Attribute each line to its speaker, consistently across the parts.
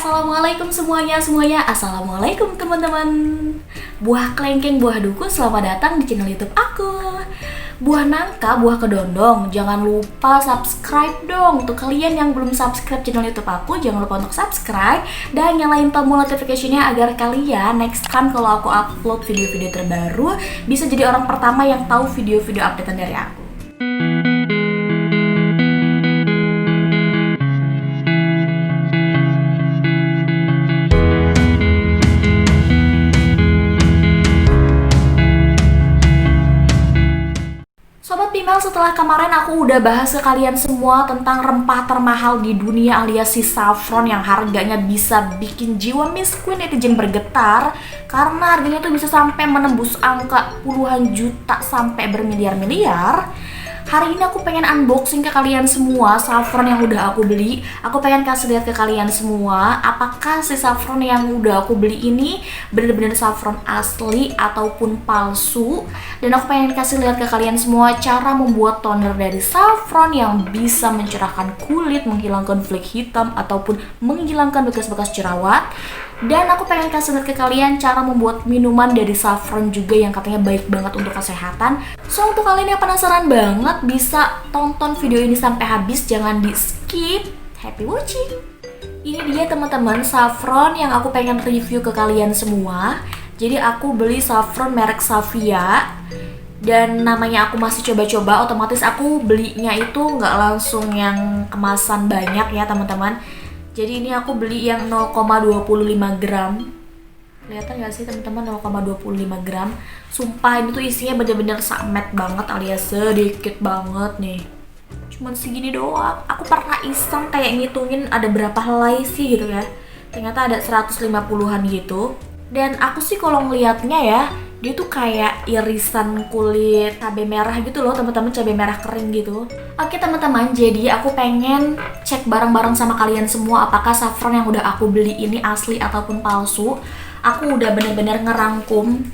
Speaker 1: Assalamualaikum semuanya. Assalamualaikum teman-teman. Buah kelengkeng, buah duku, selamat datang di channel YouTube aku. Buah nangka, buah kedondong, jangan lupa subscribe dong. Untuk kalian yang belum subscribe channel YouTube aku, jangan lupa untuk subscribe dan nyalain tombol notification-nya agar kalian next time kalau aku upload video-video terbaru bisa jadi orang pertama yang tahu video-video updatean dari aku. Sobat Pimal, setelah kemarin aku udah bahas ke kalian semua tentang rempah termahal di dunia alias si saffron yang harganya bisa bikin jiwa Miss Queen netizen bergetar karena harganya tuh bisa sampai menembus angka puluhan juta sampai bermiliar-miliar. Hari ini aku pengen unboxing ke kalian semua saffron yang udah aku beli. Aku pengen kasih lihat ke kalian semua apakah si saffron yang udah aku beli ini bener-bener saffron asli ataupun palsu. Dan aku pengen kasih lihat ke kalian semua cara membuat toner dari saffron yang bisa mencerahkan kulit, menghilangkan flek hitam ataupun menghilangkan bekas-bekas jerawat. Dan aku pengen kasih lihat ke kalian cara membuat minuman dari saffron juga yang katanya baik banget untuk kesehatan. So untuk kalian yang penasaran banget bisa tonton video ini sampai habis, jangan di skip. Happy watching. Ini dia teman-teman saffron yang aku pengen review ke kalian semua. Jadi aku beli saffron merek Savia dan namanya aku masih coba-coba, otomatis aku belinya itu nggak langsung yang kemasan banyak ya teman-teman. Jadi ini aku beli yang 0,25 gram. Kelihatan gak sih teman-teman 0,25 gram. Sumpah ini tuh isinya bener-bener samet banget alias sedikit banget nih. Cuman segini doang. Aku pernah iseng kayak ngitungin ada berapa helai sih gitu ya. Ternyata ada 150-an gitu. Dan aku sih kalau ngeliatnya ya, dia tuh kayak irisan kulit cabai merah gitu loh teman-teman, cabai merah kering gitu. Oke teman-teman, jadi aku pengen cek bareng-bareng sama kalian semua apakah saffron yang udah aku beli ini asli ataupun palsu. Aku udah bener-bener ngerangkum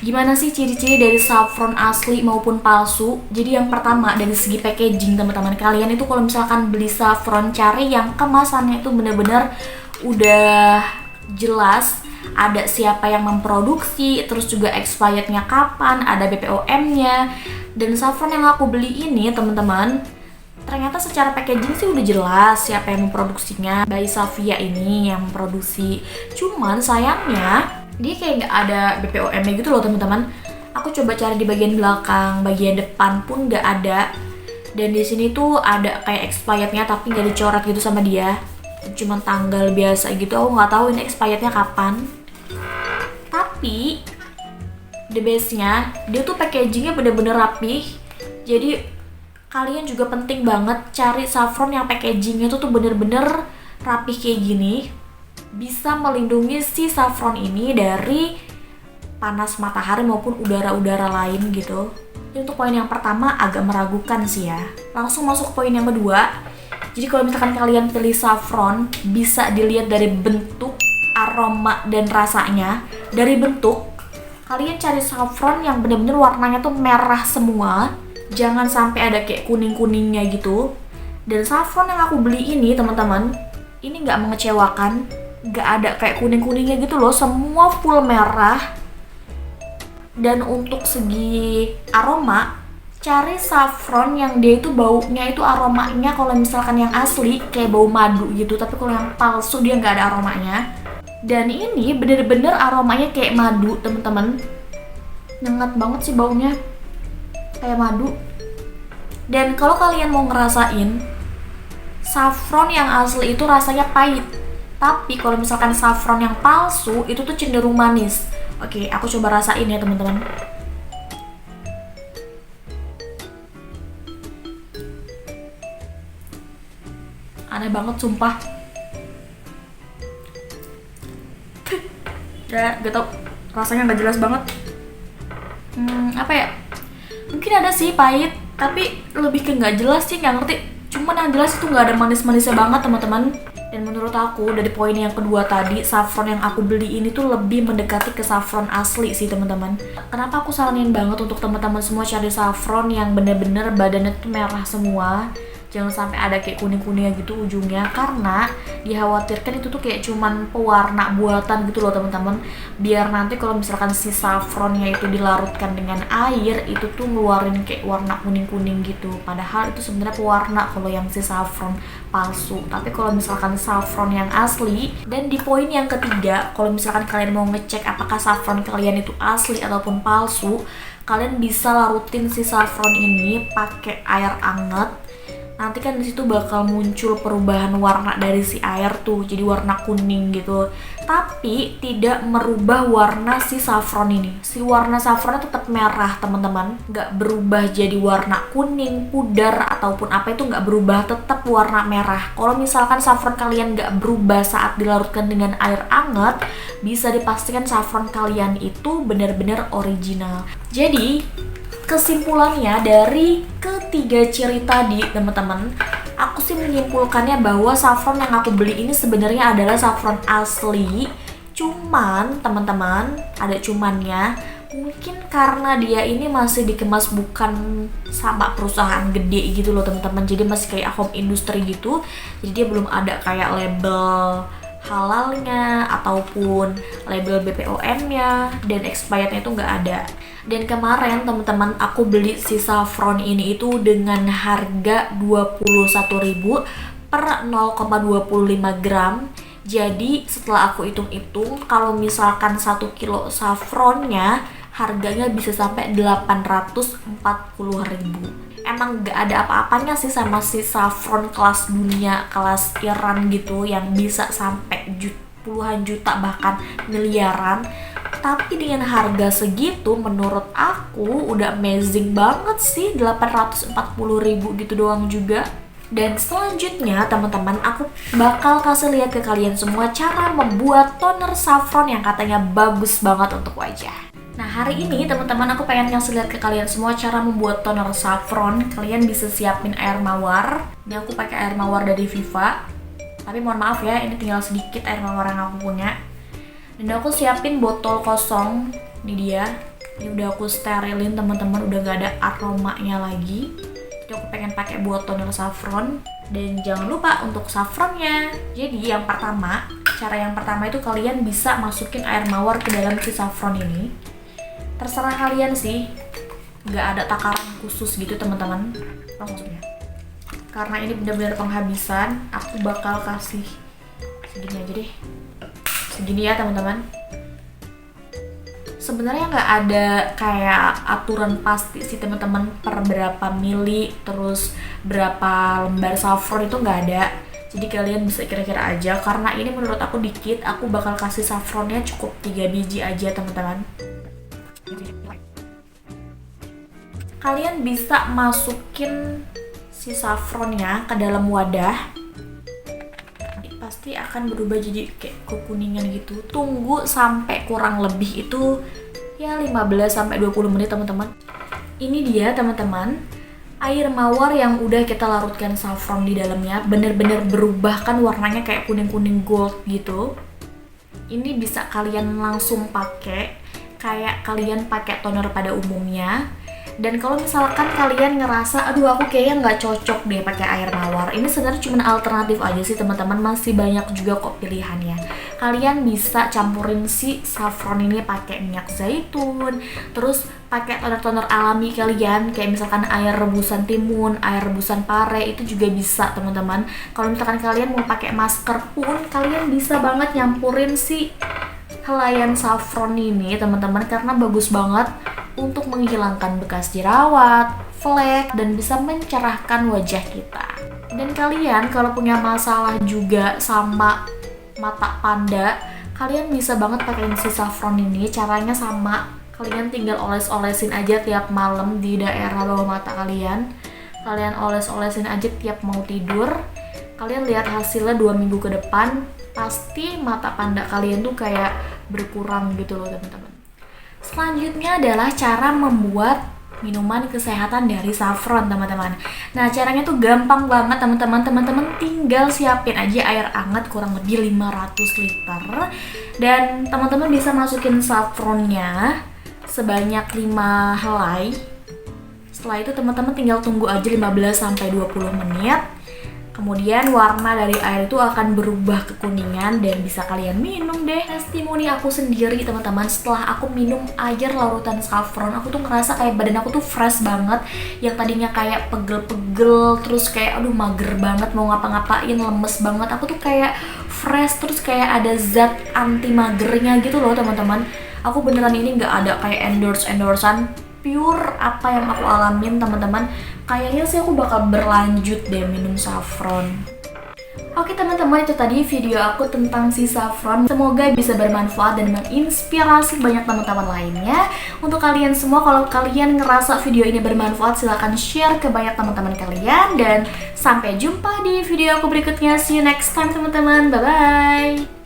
Speaker 1: gimana sih ciri-ciri dari saffron asli maupun palsu. Jadi yang pertama dari segi packaging teman-teman, kalian itu kalau misalkan beli saffron cari yang kemasannya itu bener-bener udah jelas, ada siapa yang memproduksi, terus juga expirednya kapan, ada BPOM-nya. Dan saffron yang aku beli ini teman-teman, ternyata secara packaging sih udah jelas siapa yang memproduksinya, by Savia ini yang memproduksi. Cuman sayangnya dia kayak nggak ada BPOM-nya gitu loh teman-teman. Aku coba cari di bagian belakang, bagian depan pun nggak ada. Dan di sini tuh ada kayak expirednya tapi nggak dicoret gitu sama dia. Cuman tanggal biasa gitu, aku nggak tahu ini expirednya kapan. Tapi the bestnya dia tuh packagingnya bener-bener rapih. Jadi kalian juga penting banget cari saffron yang packagingnya tuh bener-bener rapih kayak gini, bisa melindungi si saffron ini dari panas matahari maupun udara-udara lain gitu. Jadi untuk poin yang pertama agak meragukan sih ya. Langsung masuk ke poin yang kedua. Jadi kalau misalkan kalian pilih saffron, bisa dilihat dari bentuk, aroma, dan rasanya. Dari bentuk, kalian cari saffron yang bener-bener warnanya tuh merah semua. Jangan sampai ada kayak kuning-kuningnya gitu. Dan saffron yang aku beli ini teman-teman, ini nggak mengecewakan. Nggak ada kayak kuning-kuningnya gitu loh, semua full merah. Dan untuk segi aroma, cari saffron yang dia itu baunya itu aromanya kalau misalkan yang asli kayak bau madu gitu, tapi kalau yang palsu dia nggak ada aromanya. Dan ini bener-bener aromanya kayak madu teman-teman, nyengat banget sih baunya kayak madu. Dan kalau kalian mau ngerasain saffron yang asli itu rasanya pahit, tapi kalau misalkan saffron yang palsu itu tuh cenderung manis. Oke, aku coba rasain ya teman-teman. Aneh banget sumpah. Ya gak tau, rasanya gak jelas banget. Apa ya, mungkin ada sih pahit tapi lebih ke gak jelas sih, gak ngerti. Cuman yang jelas itu gak ada manis-manisnya banget teman-teman. Dan menurut aku dari poin yang kedua tadi, saffron yang aku beli ini tuh lebih mendekati ke saffron asli sih teman-teman. Kenapa aku saranin banget untuk teman-teman semua cari saffron yang bener-bener badannya tuh merah semua. jangan sampai ada kayak kuning-kuningnya gitu ujungnya, karena dikhawatirkan itu tuh kayak cuman pewarna buatan gitu loh teman-teman, biar nanti kalau misalkan si saffronnya itu dilarutkan dengan air itu tuh ngeluarin kayak warna kuning-kuning gitu, padahal itu sebenarnya pewarna kalau yang si saffron palsu. Tapi kalau misalkan saffron yang asli. Dan di poin yang ketiga, kalau misalkan kalian mau ngecek apakah saffron kalian itu asli ataupun palsu, kalian bisa larutin si saffron ini pakai air anget. Nanti kan disitu bakal muncul perubahan warna dari si air tuh, jadi warna kuning gitu. Tapi tidak merubah warna si saffron ini. Si warna saffronnya tetap merah teman-teman, nggak berubah jadi warna kuning, pudar ataupun apa, itu nggak berubah, tetap warna merah. Kalau misalkan saffron kalian nggak berubah saat dilarutkan dengan air anget, bisa dipastikan saffron kalian itu benar-benar original. Jadi kesimpulannya dari ketiga ciri tadi teman-teman, aku sih menyimpulkannya bahwa saffron yang aku beli ini sebenarnya adalah saffron asli. Cuman teman-teman, ada cumannya, mungkin karena dia ini masih dikemas bukan sama perusahaan gede gitu loh teman-teman, jadi masih kayak home industry gitu, jadi dia belum ada kayak label halalnya ataupun label BPOM-nya, dan expirednya itu nggak ada. Dan kemarin teman-teman aku beli si saffron ini itu dengan harga 21.000 per 0,25 gram. Jadi setelah aku hitung-hitung, kalau misalkan 1 kilo saffronnya harganya bisa sampai 840.000. Emang gak ada apa-apanya sih sama si saffron kelas dunia, kelas Iran gitu, yang bisa sampai puluhan juta bahkan miliaran. Tapi dengan harga segitu menurut aku udah amazing banget sih, 840.000 gitu doang juga. Dan selanjutnya teman-teman, aku bakal kasih lihat ke kalian semua cara membuat toner saffron yang katanya bagus banget untuk wajah. Nah hari ini teman-teman aku pengen ngasih lihat ke kalian semua cara membuat toner saffron. Kalian bisa siapin air mawar. Ini aku pakai air mawar dari Viva. Tapi mohon maaf ya, ini tinggal sedikit air mawar yang aku punya. Dan aku siapin botol kosong. Ini dia. Ini udah aku sterilin teman-teman, udah gak ada aromanya lagi. Jadi aku pengen pakai buat toner saffron. Dan jangan lupa untuk saffronnya. Jadi cara yang pertama itu kalian bisa masukin air mawar ke dalam si saffron ini. Terserah kalian sih, gak ada takaran khusus gitu teman-teman. Maksudnya, karena ini benar-benar penghabisan, aku bakal kasih segini aja deh. Segini ya teman-teman. Sebenarnya nggak ada kayak aturan pasti sih teman-teman, per berapa mili terus berapa lembar saffron, itu nggak ada. Jadi kalian bisa kira-kira aja, karena ini menurut aku dikit, aku bakal kasih saffronnya cukup 3 biji aja teman-teman. Kalian bisa masukin si saffronnya ke dalam wadah. Pasti akan berubah jadi kayak kekuningan gitu. Tunggu sampai kurang lebih itu ya 15-20 menit teman-teman. Ini dia teman-teman, air mawar yang udah kita larutkan saffron di dalamnya bener-bener berubah kan warnanya kayak kuning-kuning gold gitu. Ini bisa kalian langsung pakai kayak kalian pakai toner pada umumnya. Dan kalau misalkan kalian ngerasa aduh aku kayaknya nggak cocok deh pakai air mawar, ini sebenarnya cuma alternatif aja sih teman-teman, masih banyak juga kok pilihannya. Kalian bisa campurin si saffron ini pakai minyak zaitun, terus pakai toner-toner alami kalian kayak misalkan air rebusan timun, air rebusan pare, itu juga bisa teman-teman. Kalau misalkan kalian mau pakai masker pun kalian bisa banget nyampurin si helaian saffron ini teman-teman, karena bagus banget untuk menghilangkan bekas jerawat, flek, dan bisa mencerahkan wajah kita. Dan kalian kalau punya masalah juga sama mata panda, kalian bisa banget pakai si saffron ini. Caranya sama, kalian tinggal oles-olesin aja tiap malam di daerah bawah mata kalian. Kalian oles-olesin aja tiap mau tidur. Kalian lihat hasilnya 2 minggu ke depan, pasti mata panda kalian tuh kayak berkurang gitu loh teman-teman. Selanjutnya adalah cara membuat minuman kesehatan dari saffron teman-teman. Nah caranya tuh gampang banget teman-teman. Teman-teman tinggal siapin aja air hangat kurang lebih 500 liter. Dan teman-teman bisa masukin saffronnya sebanyak 5 helai. Setelah itu teman-teman tinggal tunggu aja 15-20 menit. Kemudian warna dari air itu akan berubah kekuningan dan bisa kalian minum deh. Testimoni aku sendiri teman-teman, setelah aku minum air larutan saffron, aku tuh ngerasa kayak badan aku tuh fresh banget. Yang tadinya kayak pegel-pegel, terus kayak aduh mager banget mau ngapa-ngapain, lemes banget. Aku tuh kayak fresh, terus kayak ada zat anti magernya gitu loh teman-teman. Aku beneran ini nggak ada kayak endorse-endorsean, pure apa yang aku alamin teman-teman. Kayaknya sih aku bakal berlanjut deh minum saffron. Oke teman-teman, itu tadi video aku tentang si saffron. Semoga bisa bermanfaat dan menginspirasi banyak teman-teman lainnya. Untuk kalian semua, kalau kalian ngerasa video ini bermanfaat, silahkan share ke banyak teman-teman kalian. Dan sampai jumpa di video aku berikutnya. See you next time teman-teman, bye-bye.